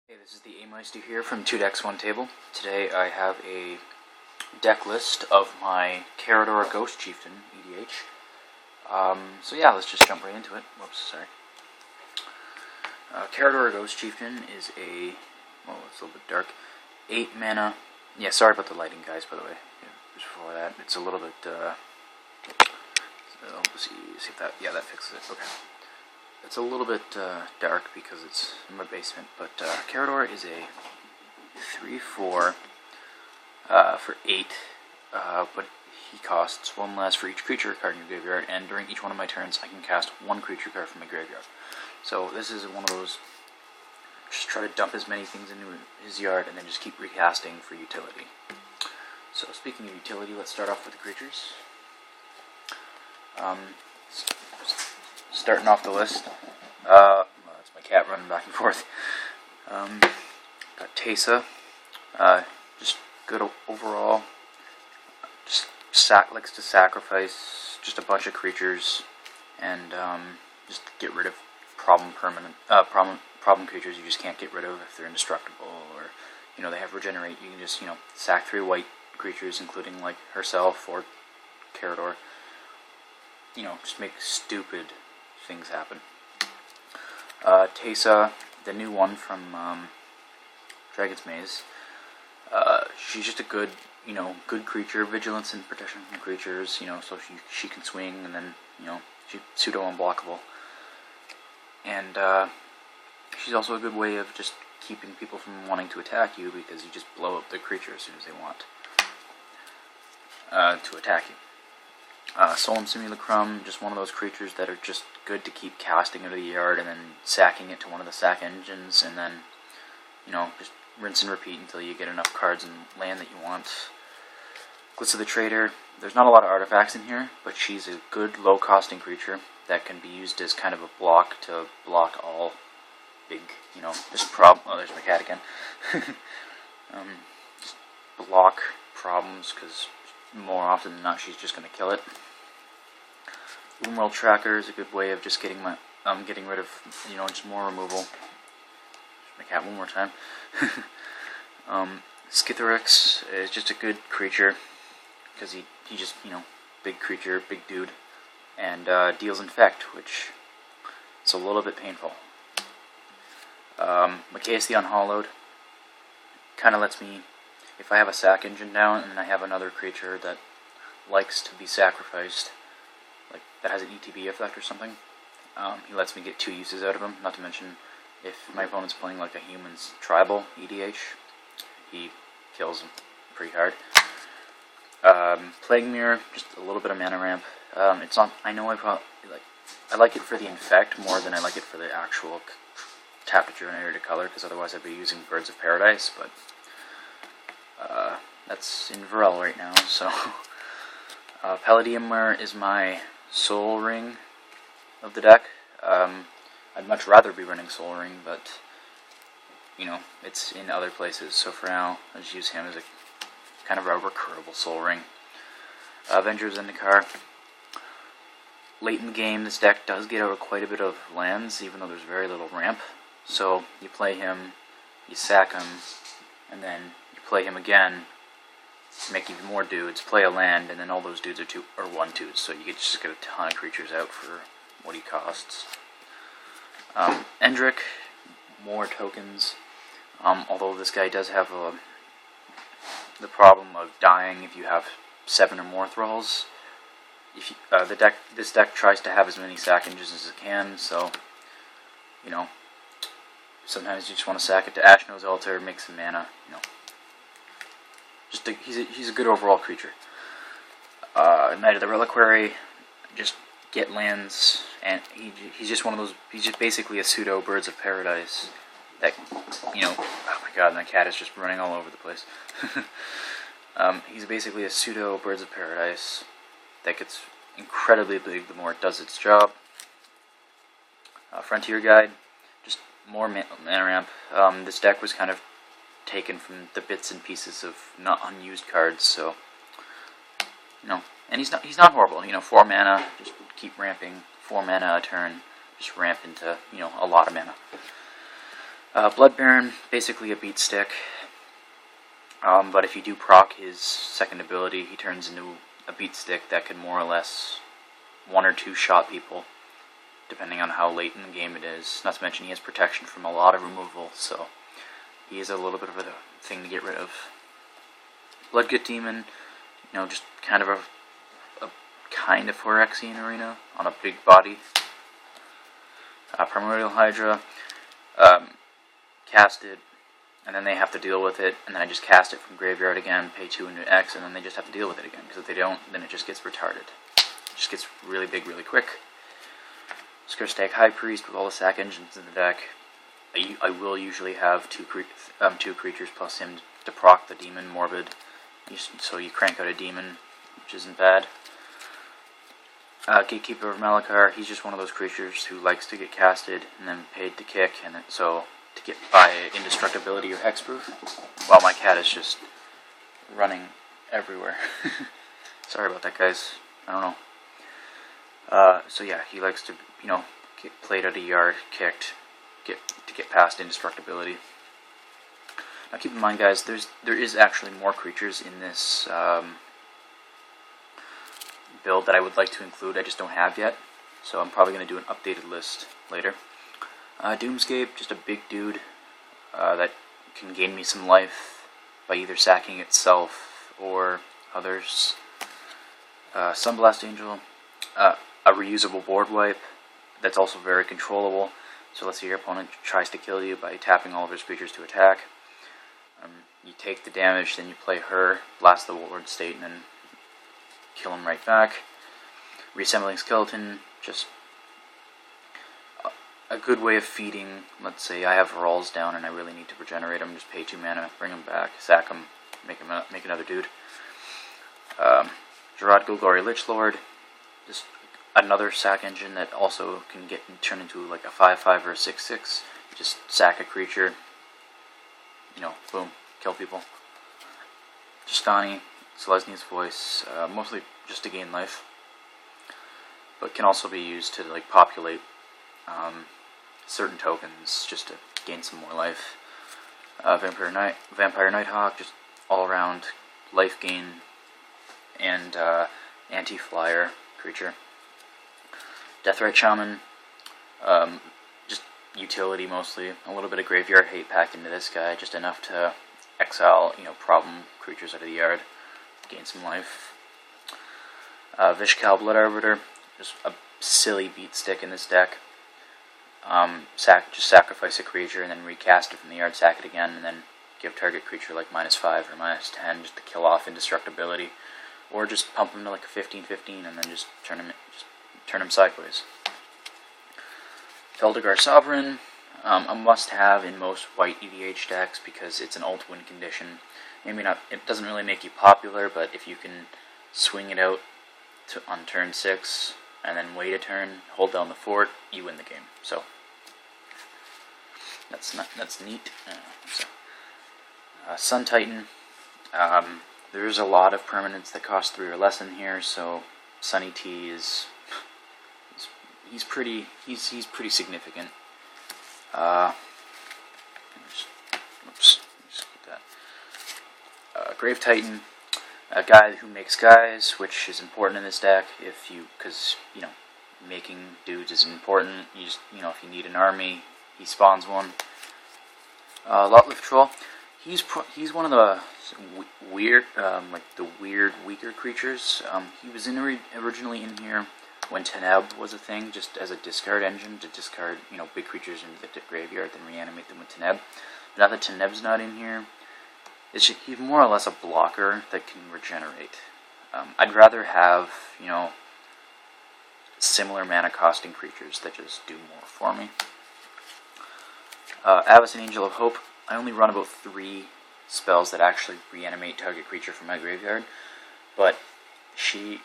Hey, this is the A-Meister here from 2 Decks 1 Table. Today I have a deck list of my Karador Ghost Chieftain, EDH. So yeah, let's just jump right into it. Whoops, sorry. Karador Ghost Chieftain is a, well, it's a little bit dark, 8 mana. Yeah, sorry about the lighting, guys, by the way. Yeah, just before that, it's a little bit, so let's see if that, yeah, that fixes it. Okay. It's a little bit dark because it's in my basement, but Karador is a 3/4 for 8, but he costs 1 less for each creature card in your graveyard, and during each one of my turns I can cast 1 creature card from my graveyard. So this is one of those, just try to dump as many things into his yard and then just keep recasting for utility. So speaking of utility, let's start off with the creatures. Starting off the list, well, that's my cat running back and forth. Got Teysa, just good overall. Just likes to sacrifice just a bunch of creatures and just get rid of problem creatures you just can't get rid of if they're indestructible, or they have regenerate. You can just sack 3 white creatures, including like herself or Karador. Just make stupid things happen. Teysa, the new one from Dragon's Maze. She's just a good, good creature, vigilance and protection from creatures. So she can swing, and then she's pseudo unblockable. And she's also a good way of just keeping people from wanting to attack you, because you just blow up the creature as soon as they want to attack you. Solemn Simulacrum, just one of those creatures that are just good to keep casting into the yard and then sacking it to one of the sack engines, and then, just rinse and repeat until you get enough cards and land that you want. Glitz of the Trader, there's not a lot of artifacts in here, but she's a good low-costing creature that can be used as kind of a block to block all big, just oh, there's my cat again. Just block problems, because more often than not, she's just going to kill it. World Tracker is a good way of just getting rid of, just more removal. My cat one more time. Skithiryx is just a good creature, because he just, big creature, big dude, and deals Infect, which is a little bit painful. Machias the Unhallowed kind of lets me, if I have a sack engine down and I have another creature that likes to be sacrificed, like that has an ETB effect or something, he lets me get 2 uses out of him. Not to mention, if my opponent's playing like a human's tribal EDH, he kills him pretty hard. Plague Mirror, just a little bit of mana ramp. It's not. I know I like it for the Infect more than I like it for the actual tap to draw an area to color, because otherwise I'd be using Birds of Paradise, but that's in Varel right now, so Palladium is my Soul Ring of the deck. I'd much rather be running Soul Ring, but it's in other places, so for now I'll just use him as a kind of a recurable Soul Ring. Avenger of Zendikar. Late in the game, this deck does get out of quite a bit of lands, even though there's very little ramp. So you play him, you sack him, and then you play him again, make even more dudes, play a land, and then all those dudes are 1/2s, so you just get a ton of creatures out for what he costs. Endrick, more tokens, although this guy does have the problem of dying if you have 7 or more thralls. If this deck tries to have as many sack engines as it can, so sometimes you just want to sack it to Ashnod's Altar, make some mana. He's a good overall creature. Knight of the Reliquary, just get lands, and he's just one of those. He's just basically a pseudo Birds of Paradise. That oh my god, my cat is just running all over the place. He's basically a pseudo Birds of Paradise that gets incredibly big the more it does its job. Frontier Guide, just more mana ramp. This deck was kind of taken from the bits and pieces of not unused cards, so and he's not horrible. 4 mana, just keep ramping. 4 mana a turn, just ramp into a lot of mana. Blood Baron, basically a beat stick. But if you do proc his second ability, he turns into a beat stick that can more or less 1 or 2 shot people, depending on how late in the game it is. Not to mention he has protection from a lot of removal, so he is a little bit of a thing to get rid of. Bloodgut Demon, just kind of a kind of Phyrexian arena on a big body. Primordial Hydra, cast it, and then they have to deal with it, and then I just cast it from graveyard again, pay 2 into X, and then they just have to deal with it again, because if they don't, then it just gets retarded. It just gets really big really quick. Skurstag High Priest with all the sack engines in the deck. I will usually have two creatures plus him to proc the demon Morbid, so you crank out a demon, which isn't bad. Gatekeeper of Malakar, he's just one of those creatures who likes to get casted and then paid to kick, and so to get by indestructibility or hexproof. Well, my cat is just running everywhere. Sorry about that, guys. I don't know. So yeah, he likes to, get played out of yard, kicked, to get past indestructibility. Now keep in mind, guys, there is actually more creatures in this build that I would like to include. I just don't have yet, so I'm probably going to do an updated list later. Doomscape, just a big dude that can gain me some life by either sacking itself or others. Sunblast Angel, a reusable board wipe that's also very controllable. So let's say your opponent tries to kill you by tapping all of his creatures to attack. You take the damage, then you play her, blast the Warlord State, and then kill him right back. Reassembling Skeleton, just a good way of feeding. Let's say I have Rawls down and I really need to regenerate him, just pay 2 mana, bring him back, sack him, make another dude. Gerard Golgari Lichlord, just another sack engine that also can turn into like a 5/5 or a 6/6. Just sack a creature, boom, kill people. Justani, Selesny's Voice, mostly just to gain life, but can also be used to populate certain tokens just to gain some more life. Vampire Nighthawk, just all around life gain and anti-flyer creature. Deathrite Shaman, just utility mostly. A little bit of graveyard hate packed into this guy, just enough to exile, problem creatures out of the yard, gain some life. Vishkal Blood Arbiter, just a silly beat stick in this deck. Just sacrifice a creature and then recast it from the yard, sack it again, and then give target creature like -5 or -10 just to kill off indestructibility, or just pump him to like a 15/15 and then just turn him sideways. Feldegar Sovereign, a must-have in most white EDH decks because it's an ult win condition. Maybe not. It doesn't really make you popular, but if you can swing it out on turn 6 and then wait a turn, hold down the fort, you win the game. So that's neat. Sun Titan. There's a lot of permanents that cost 3 or less in here, so Sunny T is he's pretty significant. Grave Titan, a guy who makes guys, which is important in this deck. Because making dudes is important. You just if you need an army, he spawns one. Lotlift Troll, he's one of the weird, the weird weaker creatures. He was originally in here when Teneb was a thing, just as a discard engine to discard big creatures into the graveyard, then reanimate them with Teneb. Now that Teneb's not in here, he's more or less a blocker that can regenerate. I'd rather have similar mana costing creatures that just do more for me. Avacyn Angel of Hope, I only run about 3 spells that actually reanimate target creature from my graveyard, but she,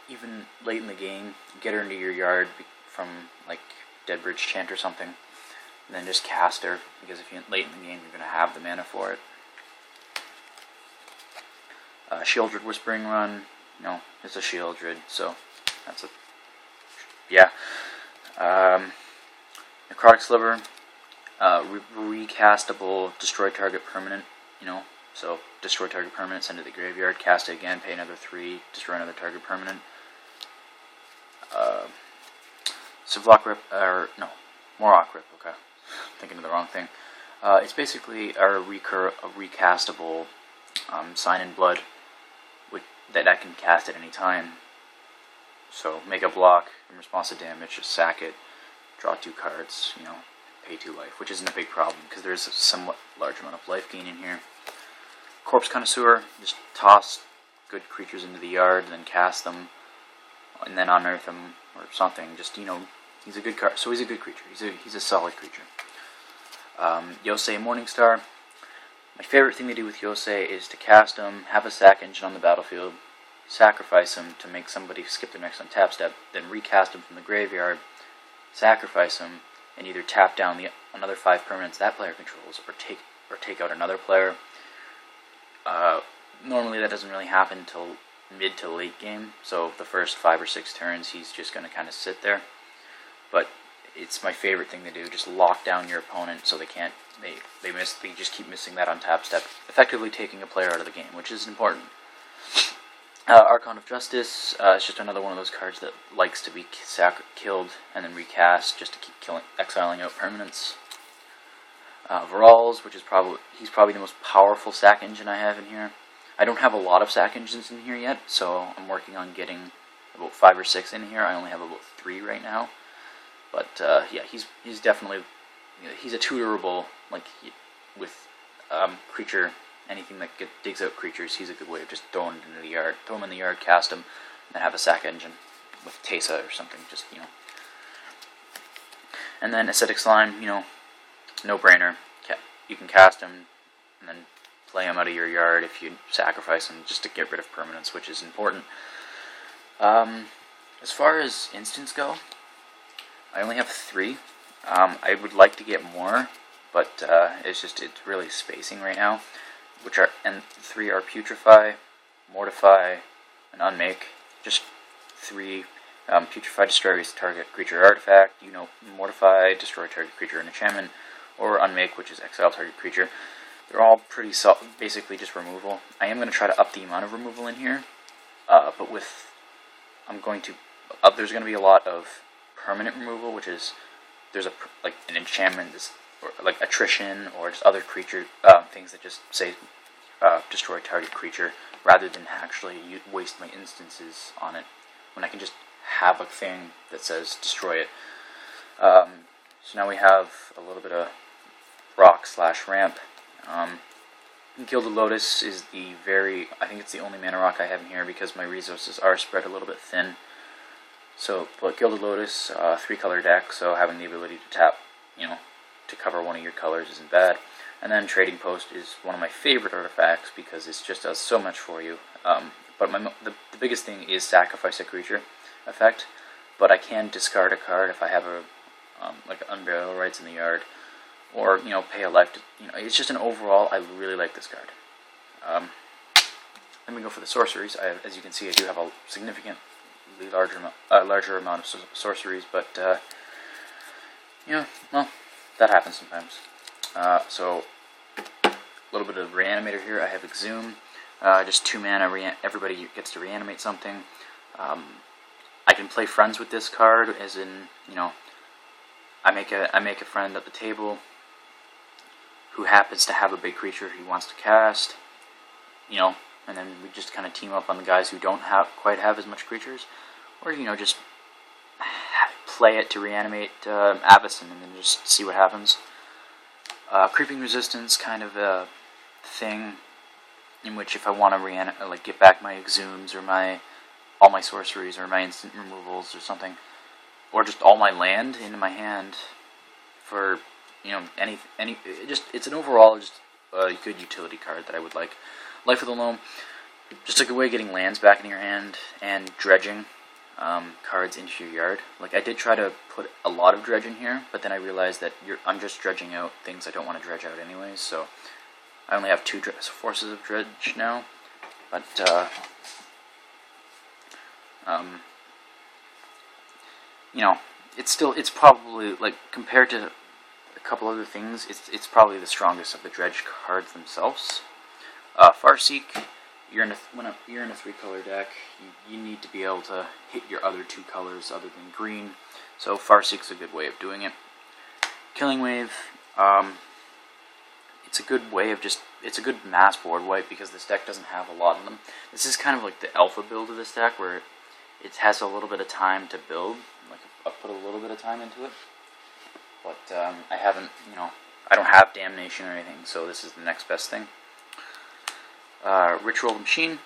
even late in the game, get her into your yard from like Deadbridge Chant or something, and then just cast her, because if you're late in the game, you're going to have the mana for it. Shieldred Whispering Run, it's a Shieldred, so that's a, yeah. Necrotic Sliver, recastable, destroy target permanent, so destroy target permanent, send it to the graveyard, cast it again, pay another 3, destroy another target permanent. Savlok Rip, or no, Morok Rip, okay, thinking of the wrong thing. It's basically a recastable Sign in Blood that I can cast at any time. So make a block in response to damage, just sack it, draw 2 cards, pay 2 life, which isn't a big problem because there's a somewhat large amount of life gain in here. Corpse Connoisseur, just toss good creatures into the yard, and then cast them, and then unearth them or something. Just he's a good card. So he's a good creature. He's a solid creature. Yosei Morningstar. My favorite thing to do with Yosei is to cast him, have a sack engine on the battlefield, sacrifice him to make somebody skip their next untap step, then recast him from the graveyard, sacrifice him, and either tap down another 5 permanents that player controls, or take out another player. Normally that doesn't really happen until mid to late game, so the first 5 or 6 turns he's just going to kind of sit there. But it's my favorite thing to do. Just lock down your opponent so they just keep missing that untap step, effectively taking a player out of the game, which is important. Archon of Justice is just another one of those cards that likes to be killed and then recast just to keep exiling out permanents. Varal's, he's probably the most powerful sack engine I have in here. I don't have a lot of sack engines in here yet, so I'm working on getting about 5 or 6 in here. I only have about 3 right now. But yeah, he's definitely, he's a tutorable, with creature, anything that digs out creatures. He's a good way of just throwing it into the yard, throw him in the yard, cast him, and then have a sack engine with Tesa or something. Just and then Acidic Slime, no brainer. You can cast him and then play him out of your yard if you sacrifice him just to get rid of permanents, which is important. As far as instants go, I only have 3. I would like to get more, but it's really spacing right now. And 3 are Putrefy, Mortify, and Unmake. Just 3. Putrefy destroys target creature artifact. Mortify, destroy target creature and enchantment, or Unmake, which is exile target creature. They're all pretty basically just removal. I am going to try to up the amount of removal in here, but there's going to be a lot of permanent removal, which is there's an enchantment, or like attrition, or just other creature things that just say destroy target creature, rather than actually waste my instances on it when I can just have a thing that says destroy it. So now we have a little bit of rock/ramp. Gilded Lotus is I think it's the only mana rock I have in here because my resources are spread a little bit thin. So, but Gilded Lotus, 3-color deck, so having the ability to tap, to cover one of your colors isn't bad. And then Trading Post is one of my favorite artifacts because it just does so much for you. But the biggest thing is sacrifice a creature effect, but I can discard a card if I have Unburial Rights in the yard, or pay a life to, it's just an overall, I really like this card. Then we go for the sorceries. As you can see, I do have a significantly larger amount of sorceries, but well, that happens sometimes. So a little bit of Reanimator here. I have Exhume, just 2 mana. Everybody gets to reanimate something. I can play friends with this card, as in I make a friend at the table who happens to have a big creature he wants to cast, and then we just kind of team up on the guys who don't quite have as much creatures, or just play it to reanimate Avacyn and then just see what happens. Creeping Resistance, kind of a thing in which if I want to get back my Exhumes or all my sorceries or my instant removals or something, or just all my land into my hand for it's an overall just a good utility card that I would like. Life of the Loam, just a good way of getting lands back in your hand and dredging cards into your yard. I did try to put a lot of dredge in here, but then I realized that I'm just dredging out things I don't want to dredge out anyways, so I only have 2 forces of dredge now. But it's probably, compared to couple other things. It's probably the strongest of the dredge cards themselves. Farseek, you're in a 3-color deck. You need to be able to hit your other 2 colors other than green. So Farseek's a good way of doing it. Killing Wave, it's a good way of it's a good mass board wipe because this deck doesn't have a lot of them. This is kind of like the alpha build of this deck where it has a little bit of time to build. Like I've put a little bit of time into it, but I haven't, I don't have Damnation or anything, so this is the next best thing. Ritual Machine,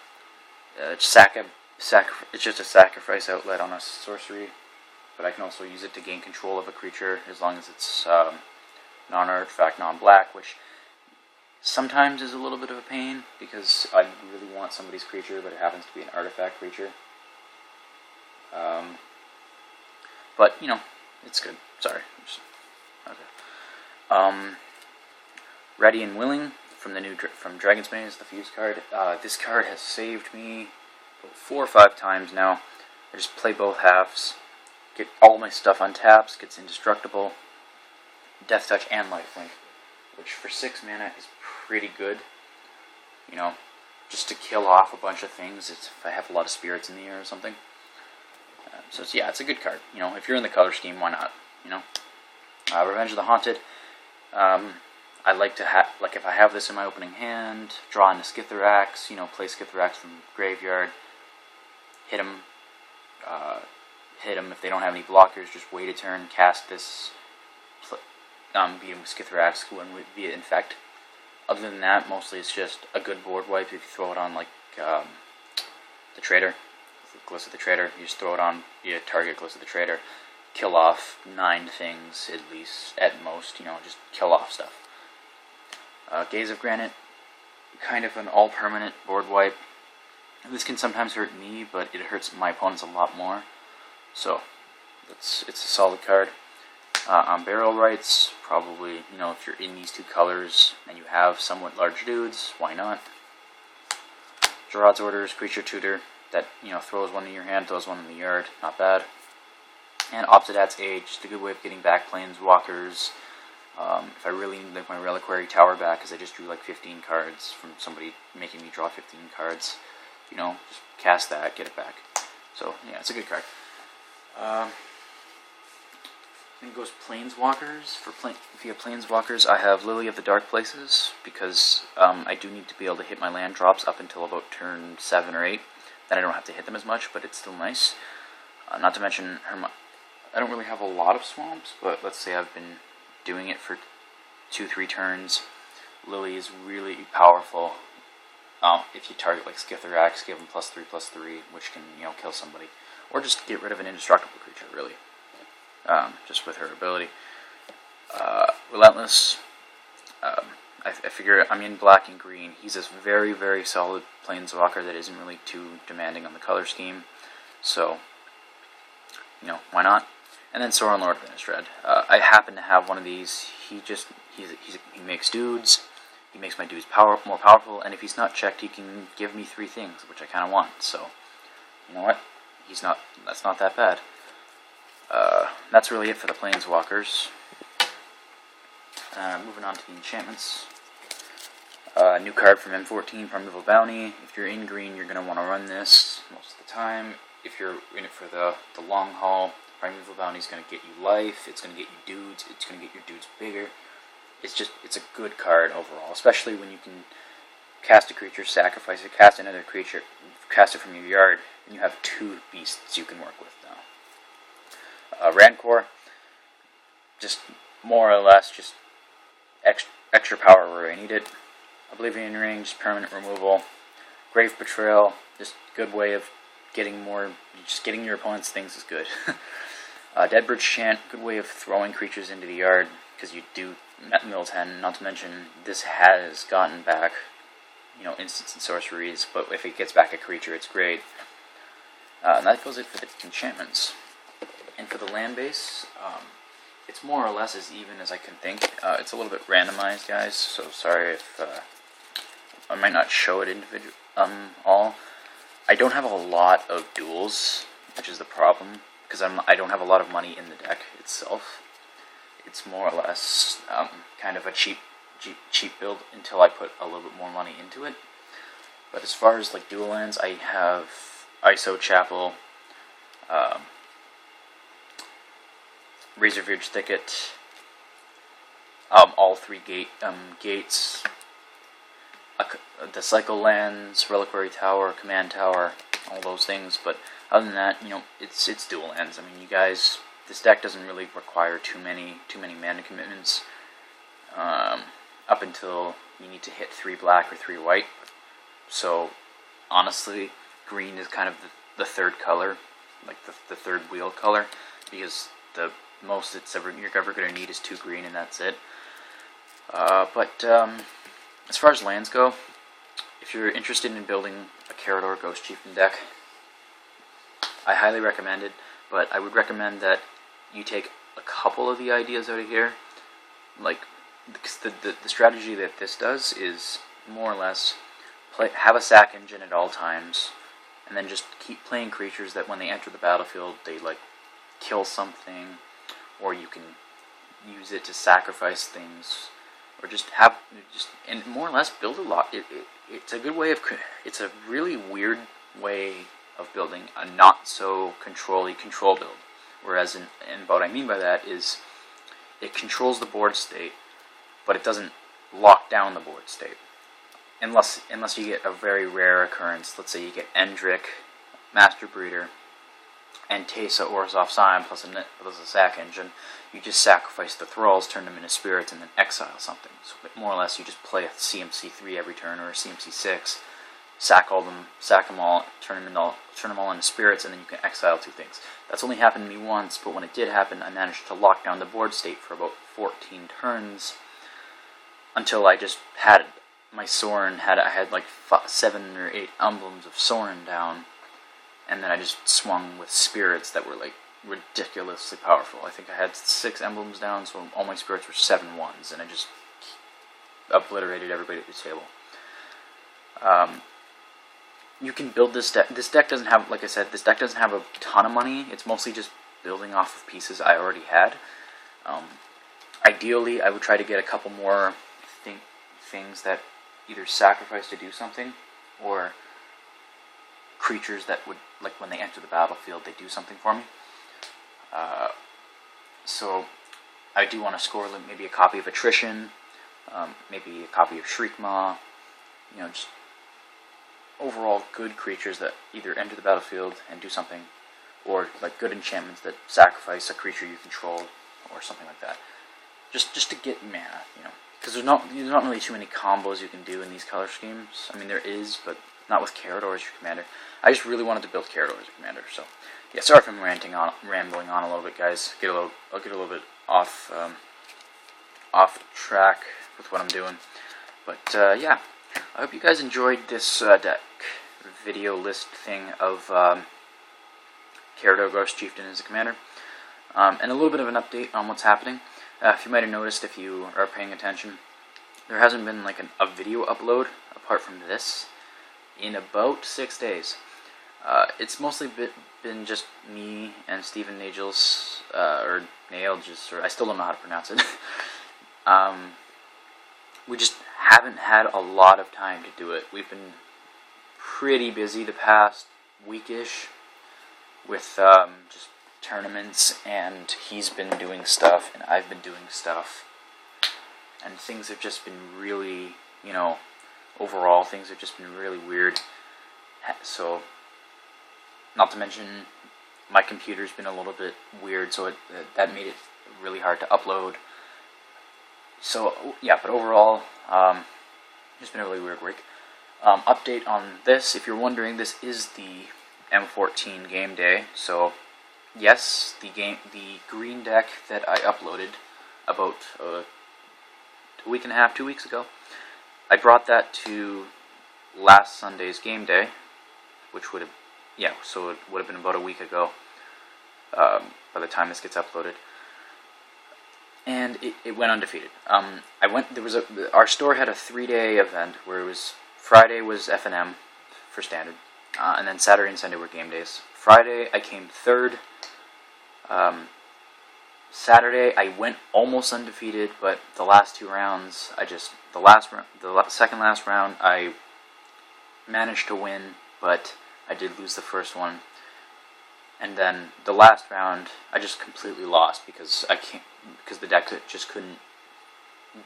it's just a sacrifice outlet on a sorcery, but I can also use it to gain control of a creature as long as it's non-artifact, non-black, which sometimes is a little bit of a pain because I really want somebody's creature, but it happens to be an artifact creature. But it's good. Sorry. Okay. Ready and Willing from Dragon's Maze, the Fuse card. This card has saved me 4 or 5 times now. I just play both halves, get all my stuff on taps, gets indestructible, Death Touch, and Lifelink, which for 6 mana is pretty good. Just to kill off a bunch of things. If I have a lot of spirits in the air or something. So it's a good card. If you're in the color scheme, why not? Revenge of the Haunted. I like to have, if I have this in my opening hand, draw into Skitherax, play Skitherax from the graveyard, hit them if they don't have any blockers, just wait a turn, cast this, beat them with Skitherax via Infect. Other than that, mostly it's just a good board wipe if you throw it on, the Trader, Glyphs of the Trader, you just throw it on, target Glyphs of the Trader, kill off 9 things, at least, at most, just kill off stuff. Gaze of Granite, kind of an all-permanent board wipe. This can sometimes hurt me, but it hurts my opponents a lot more. So, it's a solid card. On Burial Rites, probably, if you're in these 2 colors and you have somewhat large dudes, why not? Gerard's Orders, Creature Tutor, that, throws one in your hand, throws one in the yard, not bad. And Obsidat's Age, just a good way of getting back Planeswalkers. If I really need my Reliquary Tower back, because I just drew 15 cards from somebody making me draw 15 cards, just cast that, get it back. So, yeah, it's a good card. Then it goes Planeswalkers. If you have Planeswalkers, I have Lily of the Dark Places, because I do need to be able to hit my land drops up until about turn 7 or 8. Then I don't have to hit them as much, but it's still nice. Not to mention, I don't really have a lot of swamps, but let's say I've been doing it for 2-3 turns. Lily is really powerful. If you target Skitherax, give them +3/+3, which can kill somebody, or just get rid of an indestructible creature. Really, just with her ability. Relentless. I figure I'm in black and green. He's a very, very solid Planeswalker that isn't really too demanding on the color scheme. So, why not? And then Sorin, Lord of Innistrad. I happen to have one of these. He makes dudes. He makes my dudes more powerful. And if he's not checked, he can give me 3 things, which I kind of want. So, you know what? That's not that bad. That's really it for the Planeswalkers. Moving on to the enchantments. New card from M14, Primeval Bounty. If you're in green, you're going to want to run this most of the time. If you're in it for the long haul, Primeval Bounty is going to get you life, it's going to get you dudes, it's going to get your dudes bigger. It's a good card overall, especially when you can cast a creature, sacrifice it, cast another creature, cast it from your yard, and you have 2 beasts you can work with now. Rancor, just more or less, just extra power where I need it. Oblivion Ring, just permanent removal. Grave Betrayal, just good way of getting more, just getting your opponent's things is good. Deadbird's Chant, good way of throwing creatures into the yard, because you do mill 10, not to mention this has gotten back, instants and sorceries, but if it gets back a creature, it's great. And that goes it for the enchantments. And for the land base, it's more or less as even as I can think. It's a little bit randomized, guys, so sorry if I might not show it all. I don't have a lot of duels, which is the problem, because I don't have a lot of money in the deck itself. it's more or less kind of a cheap build until I put a little bit more money into it. But as far as like dual lands, I have ISO Chapel, Razorvidge Thicket, all three gates, the cycle lands, Reliquary Tower, Command Tower, all those things. But other than that, it's dual lands. I mean, you guys, this deck doesn't really require too many mana commitments. Up until you need to hit 3 black or 3 white. So honestly, green is kind of the third color, like the third wheel color, because the most you're ever going to need is 2 green, and that's it. But as far as lands go, if you're interested in building a Karador Ghost Chieftain deck, I highly recommend it, but I would recommend that you take a couple of the ideas out of here. Like, the strategy that this does is more or less have a sack engine at all times, and then just keep playing creatures that when they enter the battlefield, they like kill something, or you can use it to sacrifice things, or and more or less build a lot. It's a good way of, it's a really weird way of building a not so control build. Whereas, and what I mean by that is, it controls the board state, but it doesn't lock down the board state. Unless you get a very rare occurrence. Let's say you get Endrick, Master Breeder, and Teysa Orzhov Scion plus a sack engine. You just sacrifice the thralls, turn them into spirits, and then exile something. So more or less, you just play a CMC 3 every turn, or a CMC 6, sack them all, turn them all into spirits, and then you can exile 2 things. That's only happened to me once, but when it did happen, I managed to lock down the board state for about 14 turns, until I just had my Sorin, I had like 7 or 8 emblems of Sorin down, and then I just swung with spirits that were like ridiculously powerful. I think I had 6 emblems down, so all my spirits were 7/1s, and I just obliterated everybody at the table. You can build this deck. This deck doesn't have, like I said, this deck doesn't have a ton of money. It's mostly just building off of pieces I already had. Ideally, I would try to get a couple more things that either sacrifice to do something, or creatures that would, like when they enter the battlefield, they do something for me. So I do want to score maybe a copy of Attrition, maybe a copy of Shriekmaw, just overall good creatures that either enter the battlefield and do something, or like good enchantments that sacrifice a creature you control, or something like that. Just to get mana, because there's not really too many combos you can do in these color schemes. I mean, there is, but not with Karador as your commander. I just really wanted to build Karador as a commander, so yeah. Sorry if I'm rambling on a little bit, guys. I'll get a little bit off track with what I'm doing, but yeah. I hope you guys enjoyed this deck video list thing of Karador Ghost Chieftain as a commander, and a little bit of an update on what's happening. If you might have noticed, if you are paying attention, there hasn't been like a video upload apart from this in about 6 days. It's mostly been just me and Steven Nagels, or Nailges, or I still don't know how to pronounce it. We just haven't had a lot of time to do it. We've been pretty busy the past weekish with just tournaments, and he's been doing stuff, and I've been doing stuff, and things have just been really, overall things have just been really weird. So, not to mention, my computer's been a little bit weird, so that made it really hard to upload. So, yeah, but overall, it's been a really weird week. Update on this, if you're wondering, this is the M14 game day, so yes, the green deck that I uploaded about a week and a half, 2 weeks ago, I brought that to last Sunday's game day, which would have, so it would have been about a week ago, by the time this gets uploaded. And it went undefeated. Our store had a 3-day event where it was, Friday was F&M for standard, and then Saturday and Sunday were game days. Friday I came 3rd, Saturday I went almost undefeated, but the last two rounds, second last round, I managed to win, but I did lose the first one. And then the last round, I just completely lost because the deck just couldn't.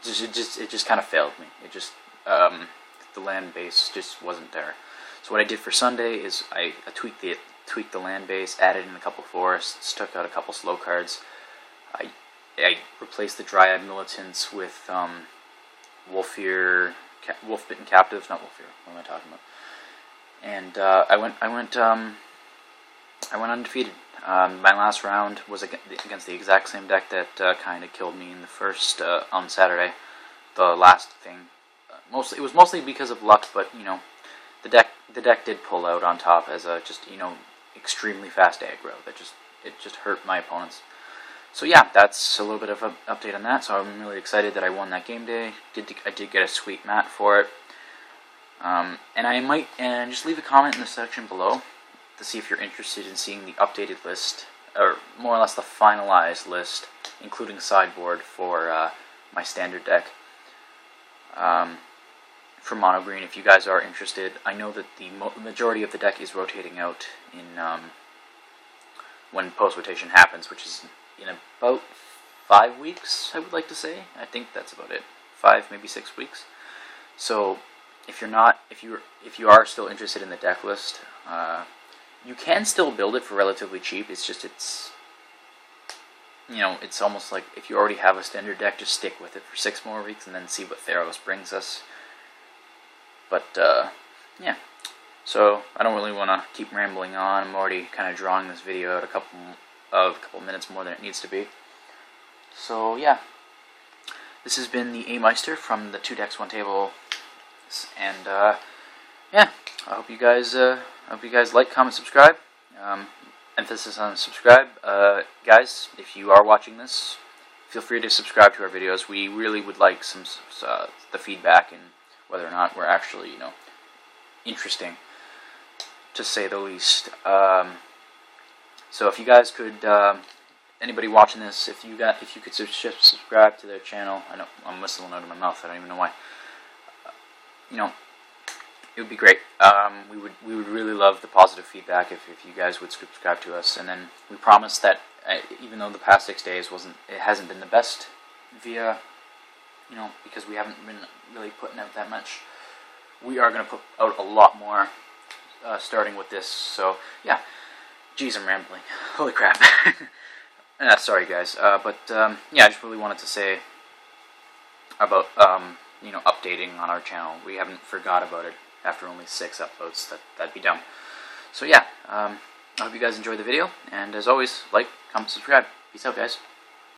It just kind of failed me. It just the land base just wasn't there. So what I did for Sunday is I tweaked the land base, added in a couple forests, took out a couple slow cards. I replaced the Dryad Militants with Wolf-Bitten Captives, not Wolf-Ear. What am I talking about? And I went undefeated. My last round was against the exact same deck that kind of killed me in the first on Saturday. The last thing, it was mostly because of luck, but the deck did pull out on top as a just extremely fast aggro that just hurt my opponents. So yeah, that's a little bit of an update on that. So I'm really excited that I won that game day. I did get a sweet mat for it. And I might just leave a comment in the section below to see if you're interested in seeing the updated list, or more or less the finalized list, including sideboard for my standard deck for mono green. If you guys are interested, I know that the majority of the deck is rotating out in when post rotation happens, which is in about 5 weeks, I would like to say. I think that's about it. 5, maybe 6 weeks. So if you are still interested in the deck list, you can still build it for relatively cheap. It's just it's almost like if you already have a standard deck, just stick with it for 6 more weeks and then see what Theros brings us. But yeah. So I don't really want to keep rambling on. I'm already kind of drawing this video out a couple minutes more than it needs to be. So yeah, this has been the A-Meister from the 2 Decks 1 Table, and yeah, I hope you guys like, comment, subscribe. Emphasis on subscribe, guys. If you are watching this, feel free to subscribe to our videos. We really would like some the feedback and whether or not we're actually interesting, to say the least. So if you guys could, anybody watching this, if you could subscribe to their channel. I know I'm whistling out of my mouth. I don't even know why. It would be great. We would really love the positive feedback if you guys would subscribe to us. And then we promise that even though the past 6 days it hasn't been the best via, because we haven't been really putting out that much, we are going to put out a lot more starting with this. So yeah. Jeez, I'm rambling. Holy crap. Sorry, guys. But yeah, I just really wanted to say about, updating on our channel. We haven't forgot about it after only 6 uploads. That'd be dumb. So yeah, I hope you guys enjoyed the video. And as always, like, comment, subscribe. Peace out, guys.